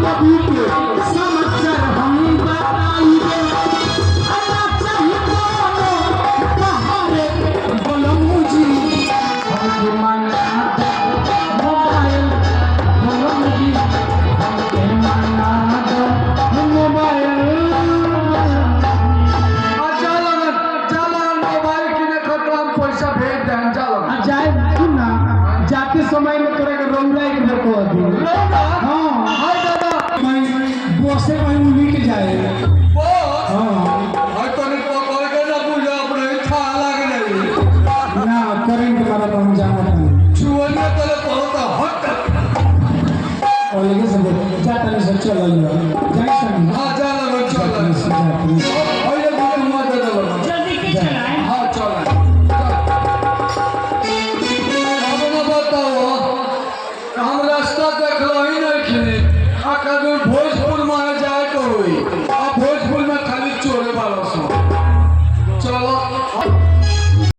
कभी के समाचार हम बताइए आना चाहिए दोनों कहारे बोलो मुझे हमके माना मोबाइल बोलो मुझे हमके माना मोबाइल जाते समय में तोरा के रौला एक घर को दी हां हाय दादा मैं बसे में उलिट जाए हां हाय तने को कॉल के ना बुझा अपने था लाग नहीं ना करंट वाला तो हम जाना था छुअने तले कहता हट और लगे सब जाता नहीं सब चल रहा है जाए सब हां चल चल